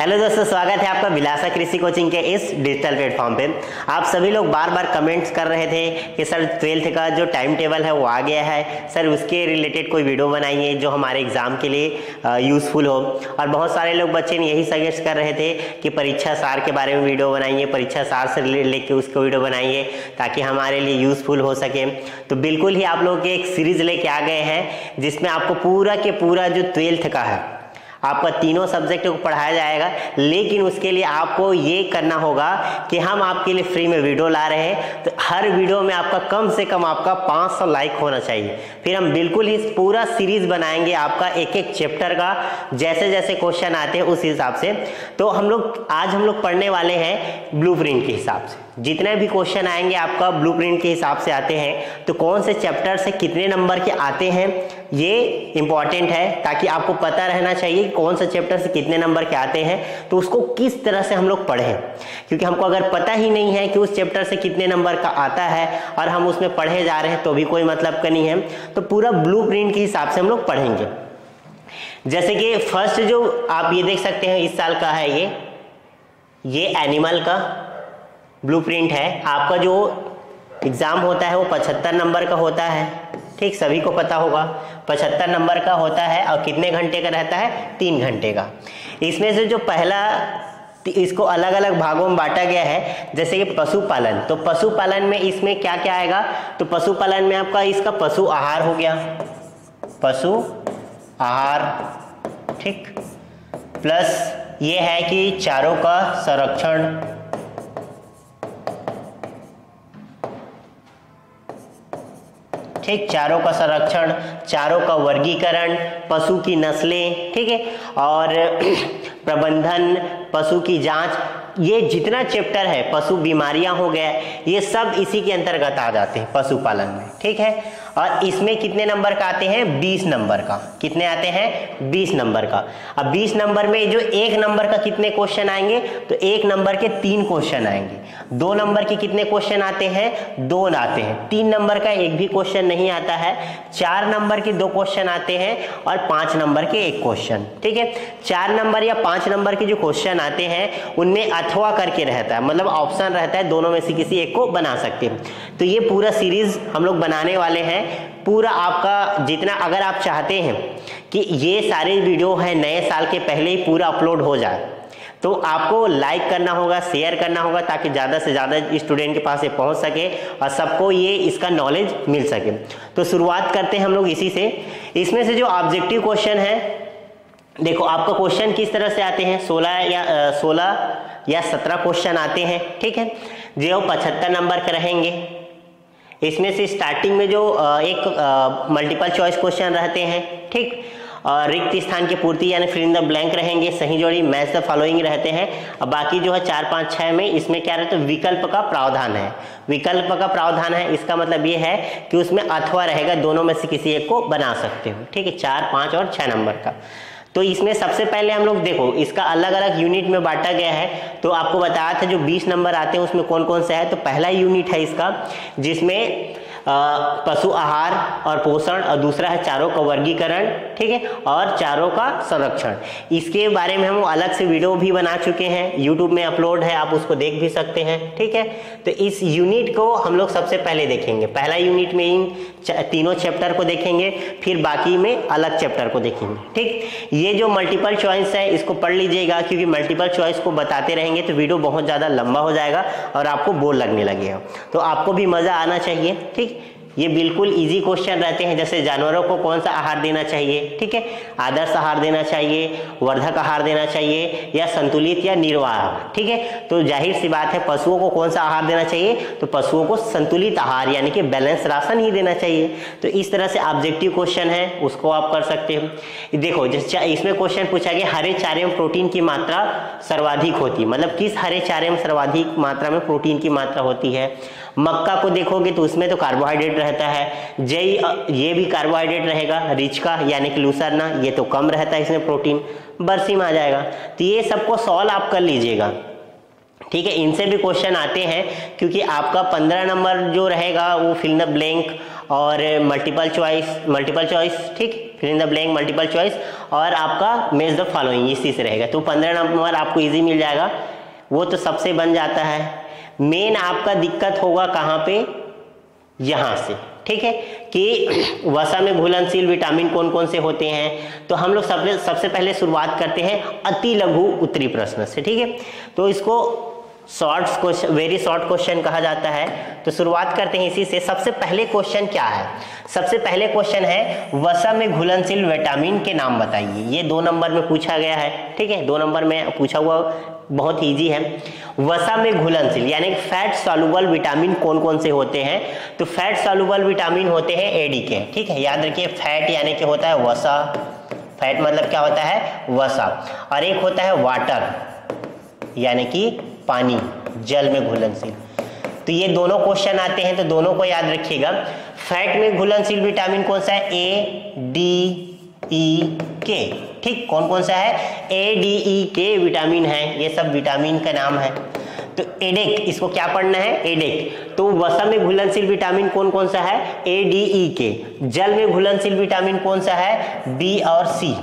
Hello दोस्तों, स्वागत है आपका विलासा कृषि कोचिंग के इस डिजिटल प्लेटफॉर्म पे। आप सभी लोग बार बार कमेंट्स कर रहे थे कि सर 12th का जो टाइम टेबल है वो आ गया है, सर उसके रिलेटेड कोई वीडियो बनाइए जो हमारे एग्जाम के लिए यूज़फुल हो। और बहुत सारे लोग बच्चे ने यही सजेस्ट कर रहे थे कि परीक्षा सार के बारे में वीडियो बनाइए, परीक्षा सार से लेके उसको वीडियो बनाइए ताकि हमारे लिए यूज़फुल हो सके। तो बिल्कुल ही आप लोग एक सीरीज़ लेके आ गए हैं जिसमें आपको पूरा के पूरा जो 12th का है आपका तीनों सब्जेक्ट को पढ़ाया जाएगा। लेकिन उसके लिए आपको ये करना होगा कि हम आपके लिए फ्री में वीडियो ला रहे हैं, तो हर वीडियो में आपका कम से कम आपका 500 लाइक होना चाहिए। फिर हम बिल्कुल ही पूरा सीरीज बनाएंगे आपका एक एक चैप्टर का, जैसे जैसे क्वेश्चन आते हैं उस हिसाब से। तो आज हम लोग पढ़ने वाले हैं ब्लूप्रिंट के हिसाब से। जितने भी क्वेश्चन आएंगे आपका ब्लूप्रिंट के हिसाब से आते हैं, तो कौन से चैप्टर से कितने नंबर के आते हैं ये इंपॉर्टेंट है, ताकि आपको पता रहना चाहिए कौन सा चैप्टर से कितने नंबर के आते हैं, तो उसको किस तरह से हम लोग पढ़ें। क्योंकि हमको अगर पता ही नहीं है कि उस चैप्टर से कितने नंबर का आता है और हम उसमें पढ़े जा रहे हैं तो भी कोई मतलब का नहीं है। तो पूरा ब्लूप्रिंट के हिसाब से हम लोग पढ़ेंगे। जैसे कि फर्स्ट जो आप ये देख सकते हैं इस साल का है, ये एनिमल का ब्लूप्रिंट है। आपका जो एग्जाम होता है वो 75 नंबर का होता है, ठीक, सभी को पता होगा 75 नंबर का होता है। और कितने घंटे का रहता है? 3 घंटे का। इसमें से जो पहला, इसको अलग अलग भागों में बांटा गया है। जैसे कि पशुपालन, तो पशुपालन में इसमें क्या क्या आएगा? तो पशुपालन में आपका इसका पशु आहार हो गया, पशु आहार, ठीक, प्लस ये है कि चारों का संरक्षण, ठीक, चारों का संरक्षण, चारों का वर्गीकरण, पशु की नस्लें, ठीक है, और प्रबंधन, पशु की जांच, ये जितना चैप्टर है, पशु बीमारियां हो गया, ये सब इसी के अंतर्गत आ जाते हैं पशुपालन में, ठीक है। और इसमें कितने नंबर का आते हैं? 20 नंबर का। कितने आते हैं? 20 नंबर का। अब 20 नंबर में जो 1 नंबर का कितने क्वेश्चन आएंगे? तो 1 नंबर के 3 क्वेश्चन आएंगे। 2 नंबर के कितने क्वेश्चन आते हैं? 2 आते हैं। 3 नंबर का एक भी क्वेश्चन नहीं आता है। 4 नंबर के 2 क्वेश्चन आते हैं और 5 नंबर के 1 क्वेश्चन, ठीक है। 4 नंबर या 5 नंबर के जो क्वेश्चन आते हैं उनमें अथवा करके रहता है, मतलब ऑप्शन रहता है, दोनों में से किसी एक को बना सकते हैं। तो ये पूरा सीरीज हम लोग बनाने वाले हैं। पूरा आपका जितना, अगर आप चाहते हैं कि ये सारे वीडियो है नए साल के पहले ही पूरा अपलोड हो जाए, तो आपको लाइक करना होगा, शेयर करना होगा, ताकि ज़्यादा से ज़्यादा स्टूडेंट के पास ये पहुंच सके और सबको ये इसका नॉलेज मिल सके। तो शुरुआत करते हैं हम लोग इसी से। इसमें से जो ऑब्जेक्टिव क्वेश्चन है, देखो आपका क्वेश्चन किस तरह से आते हैं, 16 या 17 क्वेश्चन आते हैं, ठीक है, जो 75 नंबर के रहेंगे। इसमें से स्टार्टिंग में जो एक मल्टीपल चॉइस क्वेश्चन रहते हैं, ठीक, और रिक्त स्थान की पूर्ति यानी फिल इन द ब्लैंक रहेंगे, सही जोड़ी, मैच द फॉलोइंग रहते हैं। और बाकी जो है 4, 5, 6 में इसमें क्या रहता है? विकल्प का प्रावधान है। विकल्प का प्रावधान है, इसका मतलब ये है कि उसमें अथवा रहेगा, दोनों में से किसी एक को बना सकते हो, ठीक है, 4, 5 और 6 नंबर का। तो इसमें सबसे पहले हम लोग देखो इसका अलग अलग यूनिट में बांटा गया है। तो आपको बताया था जो 20 नंबर आते हैं उसमें कौन कौन सा है। तो पहला यूनिट है इसका जिसमें पशु आहार और पोषण, और दूसरा है चारों का वर्गीकरण, ठीक है, और चारों का संरक्षण। इसके बारे में हम अलग से वीडियो भी बना चुके हैं, यूट्यूब में अपलोड है, आप उसको देख भी सकते हैं, ठीक है। तो इस यूनिट को हम लोग सबसे पहले देखेंगे। पहला यूनिट में इन तीनों चैप्टर को देखेंगे, फिर बाकी में अलग चैप्टर को देखेंगे, ठीक। ये जो मल्टीपल चॉइस है इसको पढ़ लीजिएगा, क्योंकि मल्टीपल चॉइस को बताते रहेंगे तो वीडियो बहुत ज़्यादा लंबा हो जाएगा और आपको बोर लगने लगेगा। तो आपको भी मज़ा आना चाहिए, ठीक। ये बिल्कुल इजी क्वेश्चन रहते हैं। जैसे जानवरों को कौन सा आहार देना चाहिए, ठीक है, आदर्श आहार देना चाहिए, वर्धक आहार देना चाहिए, या संतुलित या निर्वाह, ठीक है। तो जाहिर सी बात है पशुओं को कौन सा आहार देना चाहिए? तो पशुओं को संतुलित आहार यानी कि बैलेंस राशन ही देना चाहिए। तो इस तरह से ऑब्जेक्टिव क्वेश्चन है, उसको आप कर सकते हो। देखो इसमें क्वेश्चन पूछा गया हरे चारे में प्रोटीन की मात्रा सर्वाधिक होती है, मतलब किस हरे चारे में सर्वाधिक मात्रा में प्रोटीन की मात्रा होती है। मक्का को देखोगे तो उसमें तो कार्बोहाइड्रेट रहता है, ये भी कार्बोहाइड्रेट रहेगा, रिच का यानी कि लूसरना, ये तो कम रहता है इसमें प्रोटीन, बरसीम आ जाएगा। तो ये सबको सॉल्व आप कर लीजिएगा, ठीक है। इनसे भी क्वेश्चन आते हैं, क्योंकि आपका 15 नंबर जो रहेगा वो फिल इन द ब्लैंक और मल्टीपल चॉइस, ठीक, fill in the blank, multiple choice और आपका मैच द फॉलोइंग इसी से रहेगा। तो 15 नंबर आपको इजी मिल जाएगा, वो तो सबसे बन जाता है। मेन आपका दिक्कत होगा कहाँ पे, यहाँ से, ठीक है, कि वसा में घुलनशील विटामिन कौन कौन से होते हैं। तो हम लोग सबसे पहले शुरुआत करते हैं अति लघु उत्तरी प्रश्न से, ठीक है। तो इसको short question, very short question कहा जाता है। तो शुरुआत करते हैं इसी से। सबसे पहले क्वेश्चन क्या है, सबसे पहले क्वेश्चन है वसा में घुलनशील विटामिन के नाम बताइए। ये 2 नंबर में पूछा गया है, ठीक है, 2 नंबर में पूछा हुआ, बहुत इजी है। वसा में घुलनशील यानी फैट सॉल्युबल विटामिन कौन कौन से होते हैं। तो फैट सॉल्युबल विटामिन होते हैं एडीके, ठीक है, याद रखिए। फैट यानी कि होता है वसा, फैट मतलब क्या होता है, वसा। और एक होता है वाटर यानी कि पानी, जल में घुलनशील। तो ये दोनों क्वेश्चन आते हैं, तो दोनों को याद रखिएगा। फैट में घुलनशील विटामिन कौन सा है, ए डी ई के, ठीक, कौन कौन सा है, ए डी ई के विटामिन है, ये सब विटामिन का नाम है। तो एडेक, इसको क्या पढ़ना है, एडेक। तो वसा में घुलनशील विटामिन कौन कौन सा है, ए डी ई के। जल में घुलनशील विटामिन कौन सा है, बी और सी।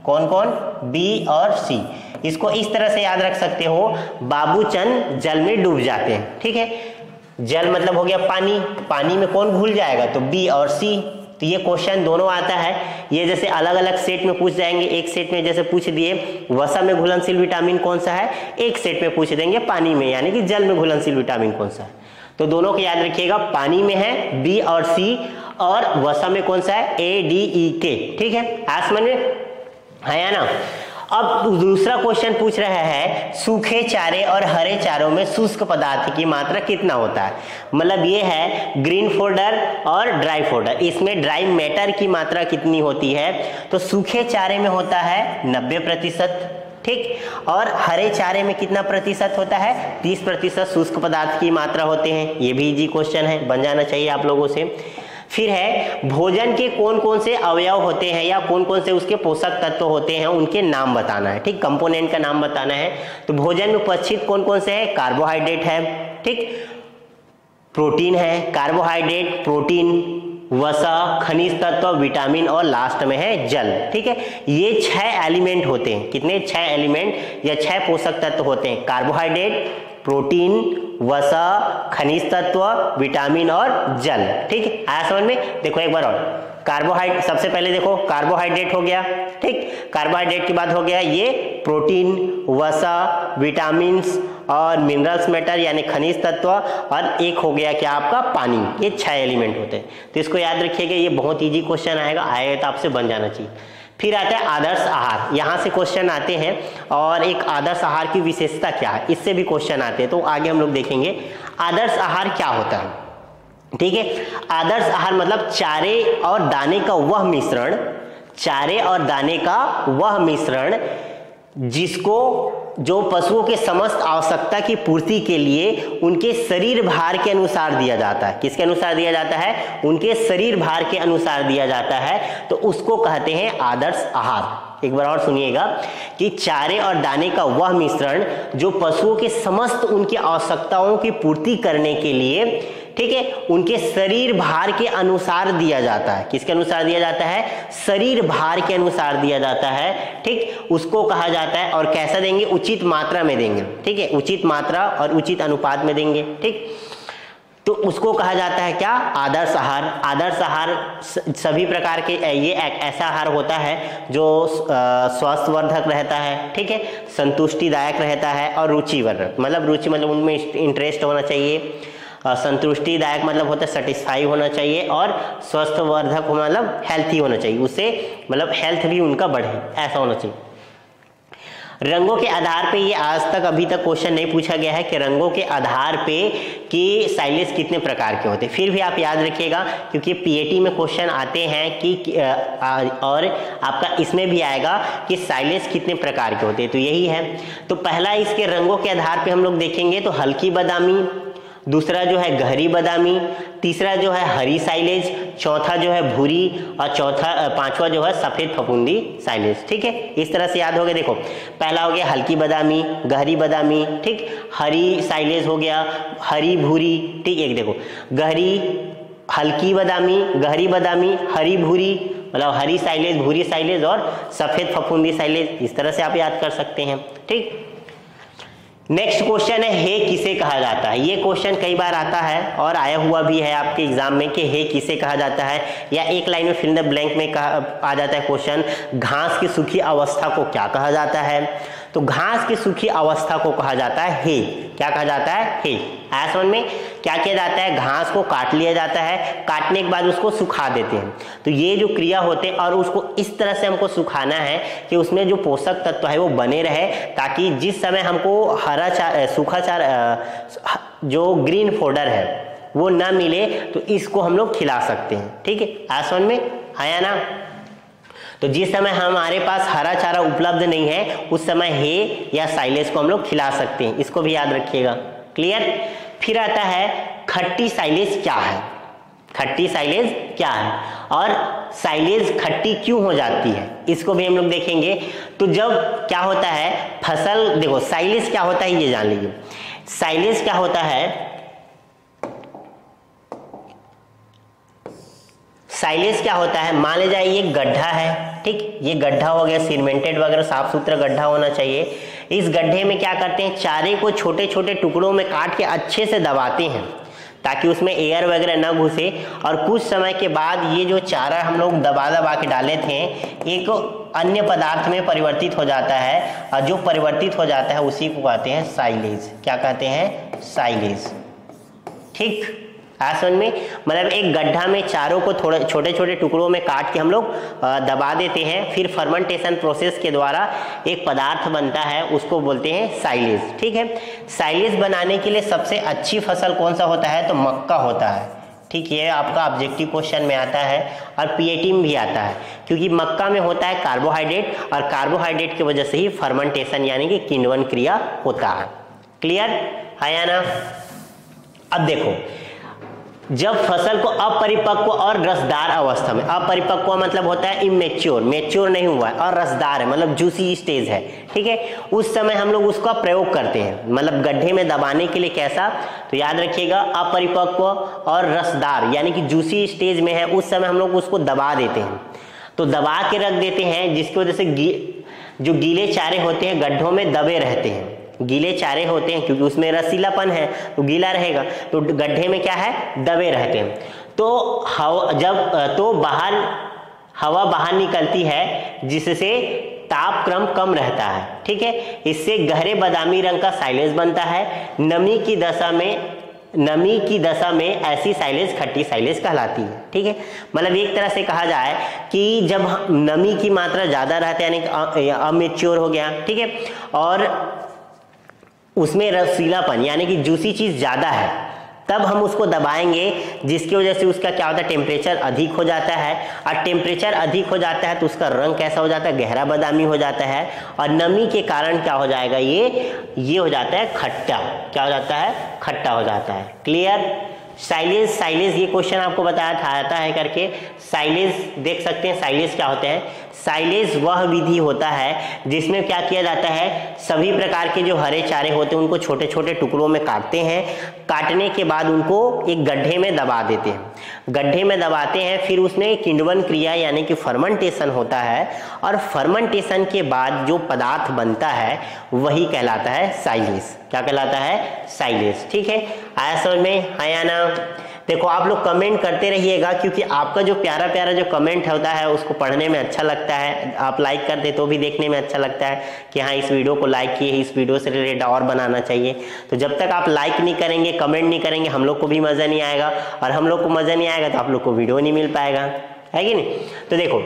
कौन कौन, बी और सी। इसको इस तरह से याद रख सकते हो, बाबूचंद जल में डूब जाते हैं, ठीक है। जल मतलब हो गया पानी, पानी में कौन घुल जाएगा, तो बी और सी। तो ये क्वेश्चन दोनों आता है। ये जैसे अलग अलग सेट में पूछ जाएंगे, एक सेट में जैसे पूछ दिए वसा में घुलनशील विटामिन कौन सा है, एक सेट में पूछ देंगे पानी में यानी कि जल में घुलनशील विटामिन कौन सा है। तो दोनों को याद रखिएगा, पानी में है बी और सी, और वसा में कौन सा है, ए डी ई के, ठीक है, आज समझ में है ना। अब दूसरा क्वेश्चन पूछ रहा है सूखे चारे और हरे चारों में शुष्क पदार्थ की मात्रा कितना होता है। मतलब ये है ग्रीन फोल्डर और ड्राई फोल्डर, इसमें ड्राई मैटर की मात्रा कितनी होती है। तो सूखे चारे में होता है 90%, ठीक, और हरे चारे में कितना प्रतिशत होता है, 30% शुष्क पदार्थ की मात्रा होते हैं। ये भी इजी क्वेश्चन है, बन जाना चाहिए आप लोगों से। फिर है भोजन के कौन कौन से अवयव होते हैं या कौन कौन से उसके पोषक तत्व होते हैं, उनके नाम बताना है, ठीक, कंपोनेंट का नाम बताना है। तो भोजन में उपस्थित कौन कौन से है, कार्बोहाइड्रेट है, ठीक, प्रोटीन है, कार्बोहाइड्रेट, प्रोटीन, वसा, खनिज तत्व, विटामिन और लास्ट में है जल, ठीक है। ये 6 एलिमेंट होते हैं, कितने, 6 एलिमेंट या 6 पोषक तत्व होते हैं, कार्बोहाइड्रेट, प्रोटीन, वसा, खनिज तत्व, विटामिन और जल, ठीक है। आया समझ में। देखो एक बार और, कार्बोहाइड्रेट सबसे पहले देखो, कार्बोहाइड्रेट हो गया, ठीक, कार्बोहाइड्रेट के बाद हो गया ये प्रोटीन, वसा, विटामिन्स और मिनरल्स मैटर यानी खनिज तत्व, और एक हो गया क्या आपका पानी। ये 6 एलिमेंट होते हैं। तो इसको याद रखिएगा, ये बहुत इजी क्वेश्चन आएगा तो आपसे बन जाना चाहिए। फिर आता है आदर्श आहार, यहाँ से क्वेश्चन आते हैं, और एक आदर्श आहार की विशेषता क्या है, इससे भी क्वेश्चन आते हैं। तो आगे हम लोग देखेंगे आदर्श आहार क्या होता है, ठीक है। आदर्श आहार मतलब चारे और दाने का वह मिश्रण, चारे और दाने का वह मिश्रण जिसको जो पशुओं के समस्त आवश्यकता की पूर्ति के लिए उनके शरीर भार के अनुसार दिया जाता है। किसके अनुसार दिया जाता है, उनके शरीर भार के अनुसार दिया जाता है, तो उसको कहते हैं आदर्श आहार। एक बार और सुनिएगा कि चारे और दाने का वह मिश्रण जो पशुओं के समस्त उनकी आवश्यकताओं की पूर्ति करने के लिए, ठीक है, उनके शरीर भार के अनुसार दिया जाता है। किसके अनुसार दिया जाता है, शरीर भार के अनुसार दिया जाता है, ठीक, उसको कहा जाता है। और कैसा देंगे, उचित मात्रा में देंगे, ठीक है, उचित मात्रा और उचित अनुपात में देंगे, ठीक, तो उसको कहा जाता है क्या, आदर्श आहार। आदर्श आहार सभी प्रकार के, ये ऐसा आहार होता है जो स्वास्थ्यवर्धक रहता है, ठीक है, संतुष्टिदायक रहता है और रुचिवर्धक, मतलब रुचि मतलब उनमें इंटरेस्ट होना चाहिए, संतुष्टिदायक मतलब होता है सेटिस्फाई होना चाहिए, और स्वस्थवर्धक मतलब हेल्थी होना चाहिए, उससे मतलब हेल्थ भी उनका बढ़े, ऐसा होना चाहिए। रंगों के आधार पे, ये आज तक अभी तक क्वेश्चन नहीं पूछा गया है कि रंगों के आधार पे कि साइलेज कितने प्रकार के होते हैं, फिर भी आप याद रखिएगा क्योंकि पीएटी में क्वेश्चन आते हैं कि और आपका इसमें भी आएगा कि साइलेज कितने प्रकार के होते हैं। तो यही है, तो पहला इसके रंगों के आधार पे हम लोग देखेंगे तो हल्की बादामी, दूसरा जो है गहरी बादामी, तीसरा जो है हरी साइलेज, चौथा जो है भूरी, और पांचवा जो है सफेद फफूंदी साइलेज, ठीक है। इस तरह से याद हो गया। देखो पहला हो गया हल्की बादामी, गहरी बादामी, ठीक, हरी साइलेज हो गया, हरी भूरी, ठीक, एक देखो गहरी, हल्की बादामी, गहरी बादामी, हरी भूरी, मतलब हरी साइलेज, भूरी साइलेज और सफेद फफूंदी साइलेज, इस तरह से आप याद कर सकते हैं। ठीक, नेक्स्ट क्वेश्चन है हे किसे कहा जाता है। ये क्वेश्चन कई बार आता है और आया हुआ भी है आपके एग्जाम में कि हे किसे कहा जाता है, या एक लाइन में फिल इन द ब्लैंक में आ जाता है क्वेश्चन, घास की सूखी अवस्था को क्या कहा जाता है। तो घास की सूखी अवस्था को कहा जाता है हे। क्या कहा जाता है? हे। आसन में क्या किया जाता है, घास को काट लिया जाता है, काटने के बाद उसको सुखा देते हैं। तो ये जो क्रिया होते हैं और उसको इस तरह से हमको सुखाना है कि उसमें जो पोषक तत्व है वो बने रहे, ताकि जिस समय हमको हरा चार, सूखा चार, जो ग्रीन फोडर है वो ना मिले तो इसको हम लोग खिला सकते हैं। ठीक है, आसन में आया ना। तो जिस समय हमारे पास हरा चारा उपलब्ध नहीं है उस समय हे या साइलेज को हम लोग खिला सकते हैं, इसको भी याद रखिएगा। क्लियर। फिर आता है खट्टी साइलेज क्या है। खट्टी साइलेज क्या है और साइलेज खट्टी क्यों हो जाती है, इसको भी हम लोग देखेंगे। तो जब क्या होता है फसल, देखो साइलेज क्या होता है ये जान लीजिए। साइलेज क्या होता है, साइलेज क्या होता है, मान लीजिए ये गड्ढा है, ठीक, ये गड्ढा हो गया, सीमेंटेड वगैरह साफ सुथरा गड्ढा होना चाहिए। इस गड्ढे में क्या करते हैं, चारे को छोटे छोटे टुकड़ों में काट के अच्छे से दबाते हैं ताकि उसमें एयर वगैरह ना घुसे, और कुछ समय के बाद ये जो चारा हम लोग दबा दबा के डाले थे एक अन्य पदार्थ में परिवर्तित हो जाता है, और जो परिवर्तित हो जाता है उसी को कहते हैं साइलेज। क्या कहते हैं? साइलेज। ठीक, आसन में मतलब एक गड्ढा में चारों को थोड़े छोटे छोटे टुकड़ों में काट के हम लोग दबा देते हैं, फिर फर्मेंटेशन प्रोसेस के द्वारा एक पदार्थ बनता है, उसको बोलते हैं साइलेज। ठीक है, साइलेज बनाने के लिए सबसे अच्छी फसल कौन सा होता है, तो मक्का होता है। ठीक, ये आपका ऑब्जेक्टिव क्वेश्चन में आता है और पीएटी में भी आता है, क्योंकि मक्का में होता है कार्बोहाइड्रेट, और कार्बोहाइड्रेट की वजह से ही फर्मेंटेशन यानी कि किण्वन क्रिया होता है। क्लियर है ना। अब देखो, जब फसल को अपरिपक्व और रसदार अवस्था में, अपरिपक्व मतलब होता है इमेच्योर, मैच्योर नहीं हुआ है, और रसदार है मतलब जूसी स्टेज है, ठीक है, उस समय हम लोग उसका प्रयोग करते हैं, मतलब गड्ढे में दबाने के लिए। कैसा, तो याद रखिएगा अपरिपक्व और रसदार यानी कि जूसी स्टेज में है, उस समय हम लोग उसको दबा देते हैं। तो दबा के रख देते हैं, जिसकी वजह से जो गीले चारे होते हैं गड्ढों में दबे रहते हैं। गीले चारे होते हैं क्योंकि उसमें रसीलापन है तो गीला रहेगा, तो गड्ढे में क्या है, दबे रहते हैं। तो हवा बाहर निकलती है जिससे तापक्रम कम रहता है। ठीक है, इससे गहरे बादामी रंग का साइलेज बनता है। नमी की दशा में ऐसी साइलेज खट्टी साइलेज कहलाती है। ठीक है, मतलब एक तरह से कहा जाए कि जब नमी की मात्रा ज्यादा रहती है यानी अमेच्योर हो गया, ठीक है, और उसमें रसीलापन यानी कि जूसी चीज ज्यादा है, तब हम उसको दबाएंगे, जिसकी वजह से उसका क्या होता है, टेम्परेचर अधिक हो जाता है, और टेम्परेचर अधिक हो जाता है तो उसका रंग कैसा हो जाता है, गहरा बादामी हो जाता है, और नमी के कारण क्या हो जाएगा, ये हो जाता है खट्टा। क्या हो जाता है, खट्टा हो जाता है। क्लियर। साइलेज ये क्वेश्चन आपको बताया था आता है करके। साइलेज देख सकते हैं, साइलेज क्या होते हैं। साइलेज वह विधि होता है जिसमें क्या किया जाता है, सभी प्रकार के जो हरे चारे होते हैं उनको छोटे छोटे टुकड़ों में काटते हैं, काटने के बाद उनको एक गड्ढे में दबा देते हैं, गड्ढे में दबाते हैं, फिर उसमें किण्वन क्रिया यानी कि फर्मेंटेशन होता है, और फर्मेंटेशन के बाद जो पदार्थ बनता है वही कहलाता है साइलेज। क्या कहलाता है, साइलेज। ठीक है, आया समझ में, आया ना। देखो आप लोग कमेंट करते रहिएगा, क्योंकि आपका जो प्यारा प्यारा जो कमेंट होता है उसको पढ़ने में अच्छा लगता है। आप लाइक कर दे तो भी देखने में अच्छा लगता है कि हाँ इस वीडियो को लाइक किए, इस वीडियो से रिलेटेड और बनाना चाहिए। तो जब तक आप लाइक नहीं करेंगे, कमेंट नहीं करेंगे, हम लोग को भी मज़ा नहीं आएगा, और हम लोग को मज़ा नहीं आएगा तो आप लोग को वीडियो नहीं मिल पाएगा, है कि नहीं। तो देखो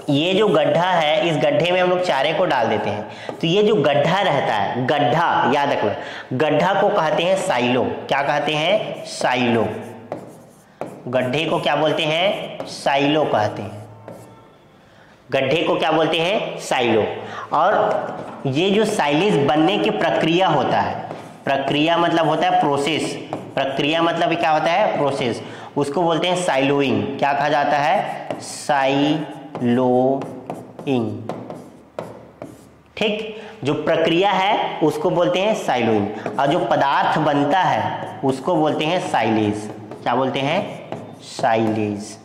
ये जो गड्ढा है, इस गड्ढे में हम लोग चारे को डाल देते हैं, तो ये जो गड्ढा रहता है, गड्ढा याद रखना, गड्ढा को कहते हैं साइलो। क्या कहते हैं, साइलो। गड्ढे को क्या बोलते हैं, साइलो कहते हैं। गड्ढे को क्या बोलते हैं, साइलो। और ये जो साइलेज बनने की प्रक्रिया होता है, प्रक्रिया मतलब होता है प्रोसेस, प्रक्रिया मतलब क्या होता है, प्रोसेस, उसको बोलते हैं साइलोइंग। क्या कहा जाता है, साइलोइंग। ठीक, जो प्रक्रिया है उसको बोलते हैं साइलोइंग, और जो पदार्थ बनता है उसको बोलते हैं साइलेज। क्या बोलते हैं, साइलेज।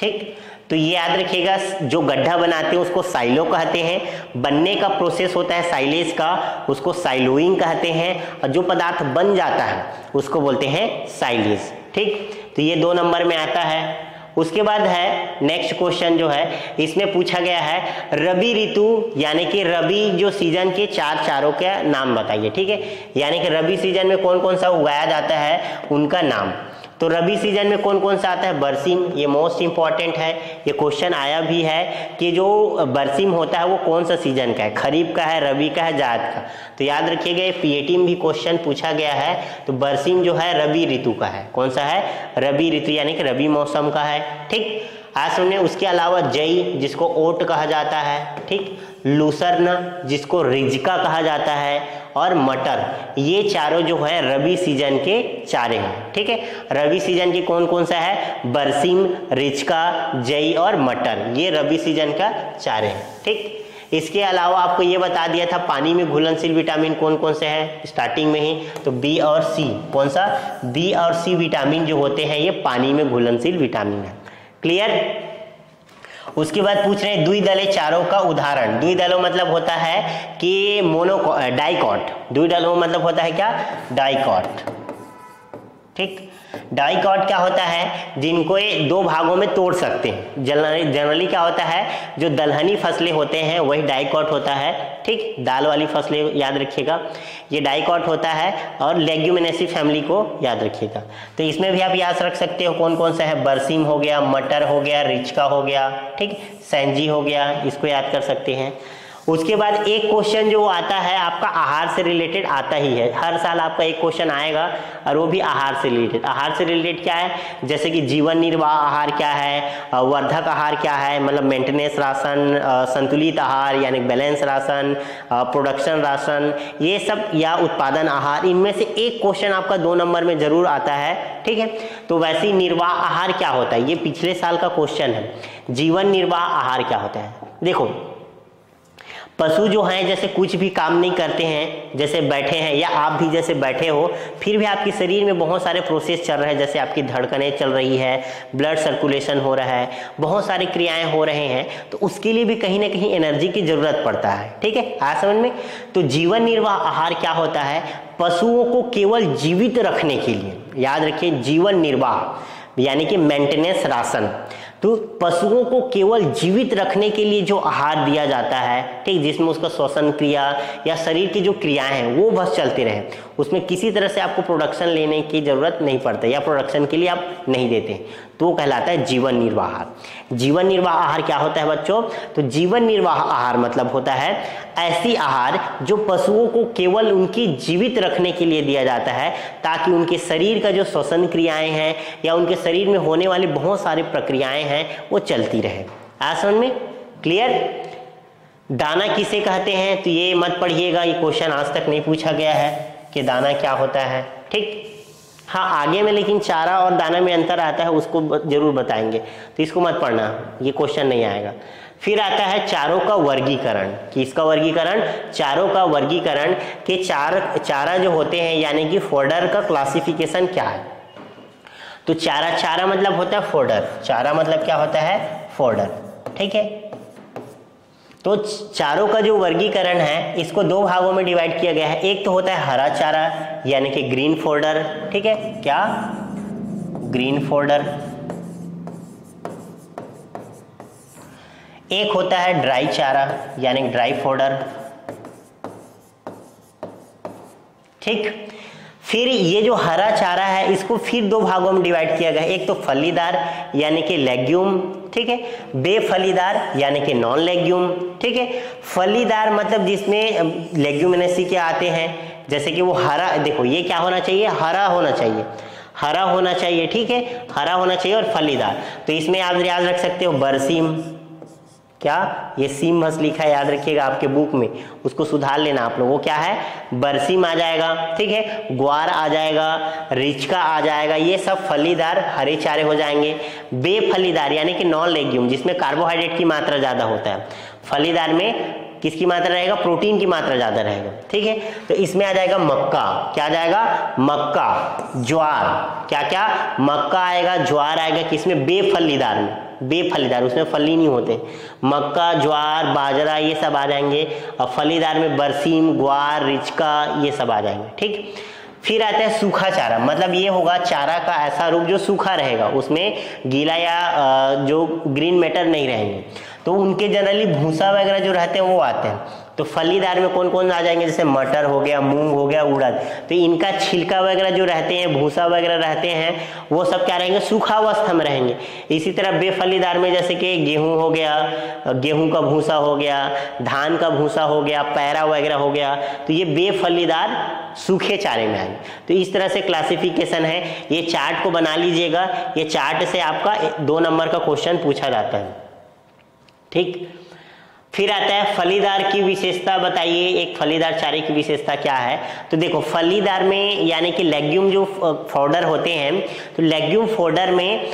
ठीक, तो ये याद रखिएगा, जो गड्ढा बनाते हैं उसको साइलो कहते हैं, बनने का प्रोसेस होता है साइलेज का उसको साइलोइंग कहते हैं, और जो पदार्थ बन जाता है उसको बोलते हैं साइलेज। ठीक, तो ये 2 नंबर में आता है। उसके बाद है नेक्स्ट क्वेश्चन जो है, इसमें पूछा गया है रबी ऋतु यानी कि रबी जो सीजन के 4 चारों के नाम बताइए। ठीक है, यानी कि रबी सीजन में कौन कौन सा उगाया जाता है उनका नाम। तो रबी सीजन में कौन कौन सा आता है? बरसीम, ये मोस्ट इंपॉर्टेंट है, ये क्वेश्चन आया भी है कि जो बरसीम होता है वो कौन सा सीजन का है, खरीफ का है, रबी का है, जायद का। तो याद रखिएगा ये पीएटी में भी क्वेश्चन पूछा गया है। तो बरसीम जो है रबी ऋतु का है, कौन सा है? रबी ऋतु यानी कि रबी मौसम का है। ठीक, आज सुनिए, उसके अलावा जई जिसको ओट कहा जाता है, ठीक, लूसर्न जिसको रिजका कहा जाता है, और मटर, ये चारों जो है रबी सीजन के चारे हैं। ठीक है, रबी सीजन की कौन कौन सा है? बरसीम, रिजका, जई और मटर, ये रबी सीजन का चारे हैं। ठीक, इसके अलावा आपको ये बता दिया था पानी में घुलनशील विटामिन कौन कौन से हैं स्टार्टिंग में ही, तो बी और सी। कौन सा? बी और सी विटामिन जो होते हैं ये पानी में घुलनशील विटामिन है। क्लियर? उसके बाद पूछ रहे हैं द्विदलीय चारों का उदाहरण। द्विदलों मतलब होता है कि डाइकॉट, द्विदलों मतलब होता है क्या? डाइकॉट। ठीक, डाइकॉट क्या होता है? जिनको ये 2 भागों में तोड़ सकते हैं। जनरली क्या होता है, जो दलहनी फसलें होते हैं वही डाइकॉट होता है। ठीक, दाल वाली फसलें याद रखिएगा, ये डाइकॉट होता है, और लेग्यूमिनेसी फैमिली को याद रखिएगा। तो इसमें भी आप याद रख सकते हो कौन कौन सा है, बरसीम हो गया, मटर हो गया, रिचका हो गया, ठीक, सैंजी हो गया, इसको याद कर सकते हैं। उसके बाद एक क्वेश्चन जो आता है आपका आहार से रिलेटेड आता ही है, हर साल आपका एक क्वेश्चन आएगा, और वो भी आहार से रिलेटेड। आहार से रिलेटेड क्या है? जैसे कि जीवन निर्वाह आहार क्या है, वर्धक आहार क्या है, मतलब मेंटेनेंस राशन, संतुलित आहार यानी बैलेंस राशन, प्रोडक्शन राशन, ये सब, या उत्पादन आहार, इनमें से एक क्वेश्चन आपका 2 नंबर में जरूर आता है। ठीक है, तो वैसे ही निर्वाह आहार क्या होता है, ये पिछले साल का क्वेश्चन है। जीवन निर्वाह आहार क्या होता है? देखो, पशु जो हैं जैसे कुछ भी काम नहीं करते हैं, जैसे बैठे हैं, या आप भी जैसे बैठे हो, फिर भी आपके शरीर में बहुत सारे प्रोसेस चल रहे हैं, जैसे आपकी धड़कनें चल रही है, ब्लड सर्कुलेशन हो रहा है, बहुत सारी क्रियाएं हो रहे हैं, तो उसके लिए भी कहीं ना कहीं एनर्जी की जरूरत पड़ता है। ठीक है, आज समझ में? तो जीवन निर्वाह आहार क्या होता है? पशुओं को केवल जीवित रखने के लिए, याद रखिए, जीवन निर्वाह यानी कि मेंटेनेंस राशन। तो पशुओं को केवल जीवित रखने के लिए जो आहार दिया जाता है, ठीक, जिसमें उसका श्वसन क्रिया या शरीर की जो क्रियाएं हैं वो बस चलते रहे, उसमें किसी तरह से आपको प्रोडक्शन लेने की जरूरत नहीं पड़ती, या प्रोडक्शन के लिए आप नहीं देते, तो वो कहलाता है जीवन निर्वाह आहार। जीवन निर्वाह आहार क्या होता है बच्चों? तो जीवन निर्वाह आहार मतलब होता है ऐसी आहार जो पशुओं को केवल उनकी जीवित रखने के लिए दिया जाता है, ताकि उनके शरीर का जो श्वसन क्रियाएं हैं या उनके शरीर में होने वाली बहुत सारी प्रक्रियाएं हैं वो चलती रहे। आज समझ में? क्लियर? दाना किसे कहते हैं? तो ये मत पढ़िएगा, ये क्वेश्चन आज तक नहीं पूछा गया है कि दाना क्या होता है। ठीक, हाँ आगे में लेकिन चारा और दाना में अंतर आता है, उसको जरूर बताएंगे, तो इसको मत पढ़ना, ये क्वेश्चन नहीं आएगा। फिर आता है चारों का वर्गीकरण। किसका वर्गीकरण? चारों का वर्गीकरण के चारा जो होते हैं यानी कि फोडर का क्लासिफिकेशन क्या है? तो चारा मतलब होता है फोडर, चारा मतलब क्या होता है? फोडर। ठीक है, तो चारों का जो वर्गीकरण है इसको 2 भागों में डिवाइड किया गया है। एक तो होता है हरा चारा यानी कि ग्रीन फोडर, ठीक है, क्या? Green fodder. एक होता है ड्राई चारा यानी ड्राई फोडर। ठीक, फिर ये जो हरा चारा है इसको फिर 2 भागों में डिवाइड किया गया है। एक तो फलीदार यानी कि लेग्यूम, ठीक है, बेफलीदार यानी कि नॉन लेग्यूम। ठीक है, फलीदार मतलब जिसमें लेग्यूमिनेसी के आते हैं, जैसे कि वो हरा, देखो ये क्या होना चाहिए? हरा होना चाहिए, हरा होना चाहिए। ठीक है, हरा होना चाहिए, और फलीदार, तो इसमें आप याद रख सकते हो बरसीम, क्या? ये सीम बस लिखा है, याद रखिएगा आपके बुक में, उसको सुधार लेना आप लोगों को। क्या है? बरसीम आ जाएगा, ठीक है, ग्वार आ जाएगा, रिचका आ जाएगा, ये सब फलीदार हरे चारे हो जाएंगे। बेफलीदार यानी कि नॉन लेग्यूम, जिसमें कार्बोहाइड्रेट की मात्रा ज्यादा होता है। फलीदार में किसकी मात्रा रहेगा? प्रोटीन की मात्रा ज्यादा रहेगा। ठीक है, तो इसमें आ जाएगा मक्का, क्या आ जाएगा? मक्का, ज्वार, क्या क्या? मक्का आएगा, ज्वार आएगा, किसमें? बेफलीदार में। बेफलीदार, उसमें फली नहीं होते। मक्का, ज्वार, बाजरा ये सब आ जाएंगे, और फलीदार में बरसीम, ग्वार, रिचका ये सब आ जाएंगे। ठीक, फिर आता है सूखा चारा, मतलब ये होगा चारा का ऐसा रूप जो सूखा रहेगा, उसमें गीला या जो ग्रीन मैटर नहीं रहेंगे, तो उनके जनरली भूसा वगैरह जो रहते हैं वो आते हैं। तो फलीदार में कौन कौन आ जाएंगे, जैसे मटर हो गया, मूंग हो गया, उड़द, तो इनका छिलका वगैरह जो रहते हैं, भूसा वगैरह रहते हैं, वो सब क्या रहेंगे, सूखा अवस्था में रहेंगे। इसी तरह बेफलीदार में जैसे कि गेहूं हो गया, गेहूं का भूसा हो गया, धान का भूसा हो गया, पैरा वगैरह हो गया, तो ये बेफलीदार सूखे चारे में आएंगे। तो इस तरह से क्लासिफिकेशन है, ये चार्ट को बना लीजिएगा, ये चार्ट से आपका 2 नंबर का क्वेश्चन पूछा जाता है। ठीक, फिर आता है फलीदार की विशेषता बताइए, एक फलीदार चारे की विशेषता क्या है। तो देखो फलीदार में यानी कि लेग्यूम जो फोडर होते हैं, तो लेग्यूम फोडर में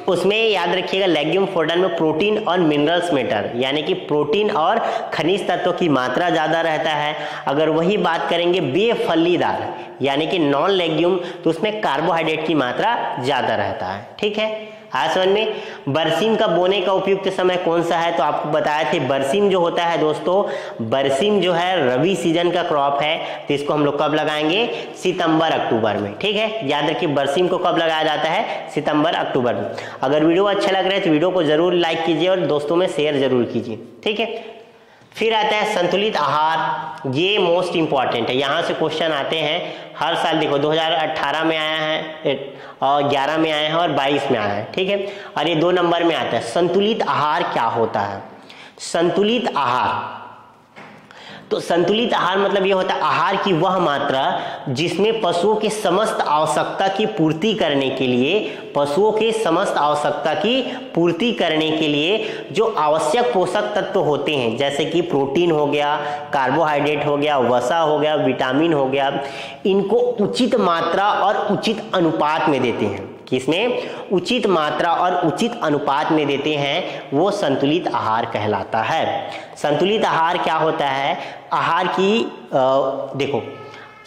उसमें याद रखिएगा, लेग्यूम फोडर में प्रोटीन और मिनरल्स मैटर यानी कि प्रोटीन और खनिज तत्वों की मात्रा ज़्यादा रहता है। अगर वही बात करेंगे बेफलीदार यानी कि नॉन लेग्यूम, तो उसमें कार्बोहाइड्रेट की मात्रा ज़्यादा रहता है। ठीक है, आज समझ में। बरसीम का बोने का उपयुक्त समय कौन सा है, तो आपको बताया थे बरसीम जो होता है दोस्तों, बरसीम जो है रबी सीजन का क्रॉप है, तो इसको हम लोग कब लगाएंगे, सितंबर अक्टूबर में। ठीक है, याद रखिए बरसीम को कब लगाया जाता है, सितंबर अक्टूबर में। अगर वीडियो अच्छा लग रहा है तो वीडियो को जरूर लाइक कीजिए और दोस्तों में शेयर जरूर कीजिए। ठीक है, फिर आता है संतुलित आहार, ये मोस्ट इंपॉर्टेंट है, यहाँ से क्वेश्चन आते हैं हर साल। देखो 2018 में आया है और 11 में आया है और 22 में आया है। ठीक है, और ये 2 नंबर में आता है। संतुलित आहार क्या होता है, संतुलित आहार, तो संतुलित आहार मतलब ये होता है आहार की वह मात्रा जिसमें पशुओं की समस्त आवश्यकता की पूर्ति करने के लिए, पशुओं के समस्त आवश्यकता की पूर्ति करने के लिए जो आवश्यक पोषक तत्व होते हैं, जैसे कि प्रोटीन हो गया, कार्बोहाइड्रेट हो गया, वसा हो गया, विटामिन हो गया, इनको उचित मात्रा और उचित अनुपात में देते हैं। किसमें, उचित मात्रा और उचित अनुपात में देते हैं, वो संतुलित आहार कहलाता है। संतुलित आहार क्या होता है, आहार की देखो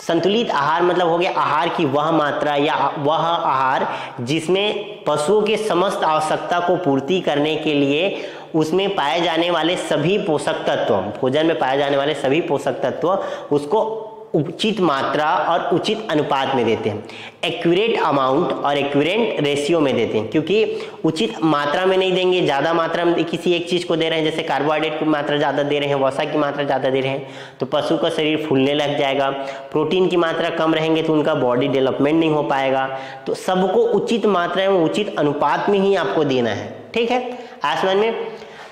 संतुलित आहार मतलब हो गया आहार की वह मात्रा या वह आहार जिसमें पशुओं के समस्त आवश्यकता को पूर्ति करने के लिए उसमें पाए जाने वाले सभी पोषक तत्व, भोजन में पाए जाने वाले सभी पोषक तत्व उसको उचित मात्रा और उचित अनुपात में देते हैं, एक्यूरेट अमाउंट और एक्यूरेट रेशियो में देते हैं। क्योंकि उचित मात्रा में नहीं देंगे, ज़्यादा मात्रा में किसी एक चीज़ को दे रहे हैं, जैसे कार्बोहाइड्रेट की मात्रा ज़्यादा दे रहे हैं, वसा की मात्रा ज़्यादा दे रहे हैं, तो पशु का शरीर फूलने लग जाएगा। प्रोटीन की मात्रा कम रहेंगे तो उनका बॉडी डेवलपमेंट नहीं हो पाएगा। तो सबको उचित मात्रा में उचित अनुपात में ही आपको देना है। ठीक है, आसमान में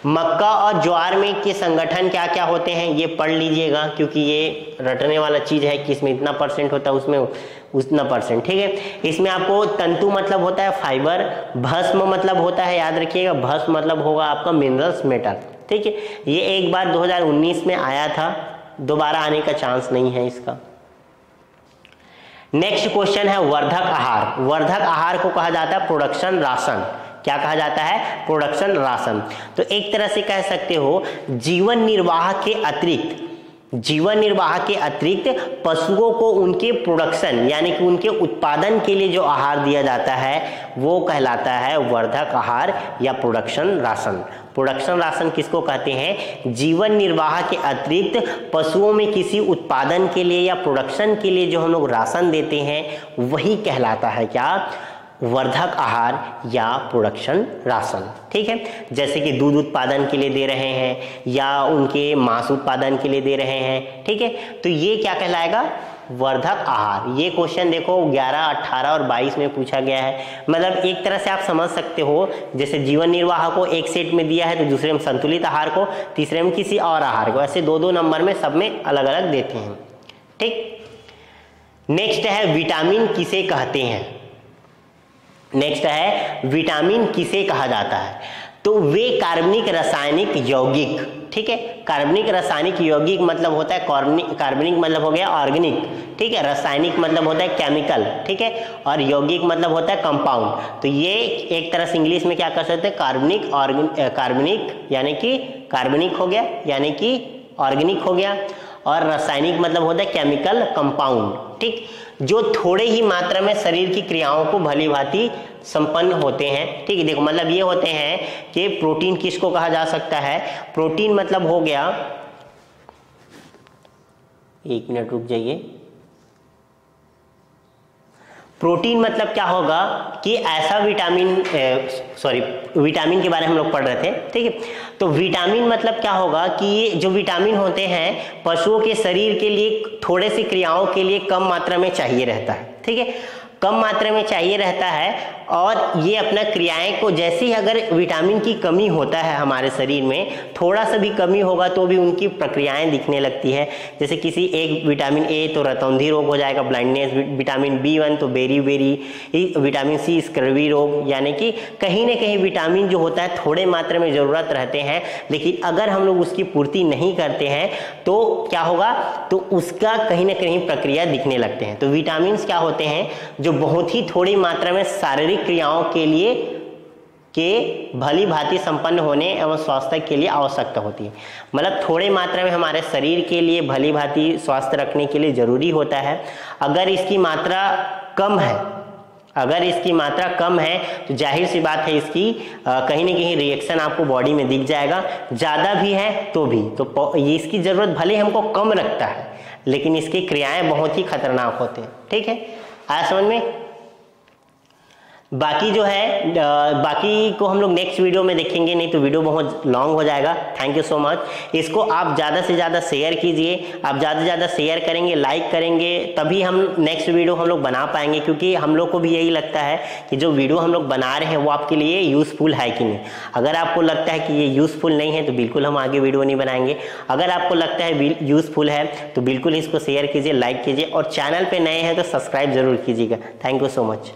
मक्का और ज्वार में के संगठन क्या क्या होते हैं ये पढ़ लीजिएगा, क्योंकि ये रटने वाला चीज है कि इसमें इतना % होता है, उसमें उतना %। ठीक है, इसमें आपको तंतु मतलब होता है फाइबर, भस्म मतलब होता है, याद रखिएगा भस्म मतलब होगा आपका मिनरल्स मैटर। ठीक है, ये एक बार 2019 में आया था, दोबारा आने का चांस नहीं है इसका। नेक्स्ट क्वेश्चन है वर्धक आहार। वर्धक आहार को कहा जाता है प्रोडक्शन राशन। क्या कहा जाता है, प्रोडक्शन राशन। तो एक तरह से कह सकते हो जीवन निर्वाह के अतिरिक्त, जीवन निर्वाह के अतिरिक्त पशुओं को उनके प्रोडक्शन यानी कि उनके उत्पादन के लिए जो आहार दिया जाता है वो कहलाता है वर्धक आहार या प्रोडक्शन राशन। प्रोडक्शन राशन किसको कहते हैं, जीवन निर्वाह के अतिरिक्त पशुओं में किसी उत्पादन के लिए या प्रोडक्शन के लिए जो हम लोग राशन देते हैं वही कहलाता है क्या, वर्धक आहार या प्रोडक्शन राशन। ठीक है, जैसे कि दूध उत्पादन के लिए दे रहे हैं या उनके मांस उत्पादन के लिए दे रहे हैं। ठीक है, तो ये क्या कहलाएगा, वर्धक आहार। ये क्वेश्चन देखो 11, 18 और 22 में पूछा गया है। मतलब एक तरह से आप समझ सकते हो, जैसे जीवन निर्वाह को एक सेट में दिया है तो दूसरे में संतुलित आहार को, तीसरे में किसी और आहार को, ऐसे 2-2 नंबर में सब में अलग अलग देते हैं। ठीक, नेक्स्ट है विटामिन किसे कहते हैं। नेक्स्ट है विटामिन किसे कहा जाता है, तो वे कार्बनिक रासायनिक यौगिक। ठीक है, कार्बनिक रासायनिक यौगिक मतलब होता है कार्बनिक मतलब हो गया ऑर्गेनिक। ठीक है, रासायनिक मतलब होता है केमिकल। ठीक है, और यौगिक मतलब होता है कंपाउंड। तो ये एक तरह से इंग्लिश में क्या कर सकते हैं, कार्बनिक यानी कि कार्बनिक हो गया यानी कि ऑर्गेनिक हो गया, और रासायनिक मतलब होता है केमिकल कंपाउंड। ठीक, जो थोड़े ही मात्रा में शरीर की क्रियाओं को भली भांति संपन्न होते हैं। ठीक है, देखो मतलब ये होते हैं कि प्रोटीन किसको कहा जा सकता है, प्रोटीन मतलब हो गया, एक मिनट रुक जाइए, प्रोटीन मतलब क्या होगा कि ऐसा विटामिन, विटामिन के बारे में हम लोग पढ़ रहे थे। ठीक है, तो विटामिन मतलब क्या होगा कि ये जो विटामिन होते हैं पशुओं के शरीर के लिए थोड़े सी क्रियाओं के लिए कम मात्रा में चाहिए रहता है। ठीक है, कम मात्रा में चाहिए रहता है और ये अपना क्रियाएं को, जैसे ही अगर विटामिन की कमी होता है हमारे शरीर में, थोड़ा सा भी कमी होगा तो भी उनकी प्रक्रियाएं दिखने लगती है। जैसे किसी एक विटामिन ए तो रतौंधी रोग हो जाएगा, ब्लाइंडनेस, विटामिन B1 तो बेरी, विटामिन C स्कर्वी रोग, यानी कि कहीं ना कहीं विटामिन जो होता है थोड़े मात्रा में ज़रूरत रहते हैं, लेकिन अगर हम लोग उसकी पूर्ति नहीं करते हैं तो क्या होगा, तो उसका कहीं ना कहीं प्रक्रिया दिखने लगते हैं। तो विटामिन क्या होते हैं, जो बहुत ही थोड़ी मात्रा में शारीरिक क्रियाओं के लिए भली भांति संपन्न होने एवं स्वास्थ्य के लिए आवश्यकता होती है। मतलब थोड़े मात्रा में हमारे शरीर के लिए भली भांति स्वास्थ्य रखने के लिए जरूरी होता है। अगर इसकी मात्रा कम है, तो जाहिर सी बात है इसकी कहीं ना कहीं रिएक्शन आपको बॉडी में दिख जाएगा। ज़्यादा भी है तो भी, तो इसकी ज़रूरत भले हमको कम लगता है, लेकिन इसकी क्रियाएं बहुत ही खतरनाक होते हैं। ठीक है, आया समझ में। बाकी जो है बाकी को हम लोग नेक्स्ट वीडियो में देखेंगे, नहीं तो वीडियो बहुत लॉन्ग हो जाएगा। Thank you so much. इसको आप ज़्यादा से ज़्यादा शेयर कीजिए, आप ज़्यादा से ज़्यादा शेयर करेंगे, लाइक करेंगे, तभी हम नेक्स्ट वीडियो हम लोग बना पाएंगे, क्योंकि हम लोग को भी यही लगता है कि जो वीडियो हम लोग बना रहे हैं वो आपके लिए यूज़फुल है कि नहीं। अगर आपको लगता है कि ये यूज़फुल नहीं है तो बिल्कुल हम आगे वीडियो नहीं बनाएंगे। अगर आपको लगता है यूज़फुल है तो बिल्कुल इसको शेयर कीजिए, लाइक कीजिए, और चैनल पर नए हैं तो सब्सक्राइब जरूर कीजिएगा। Thank you so much.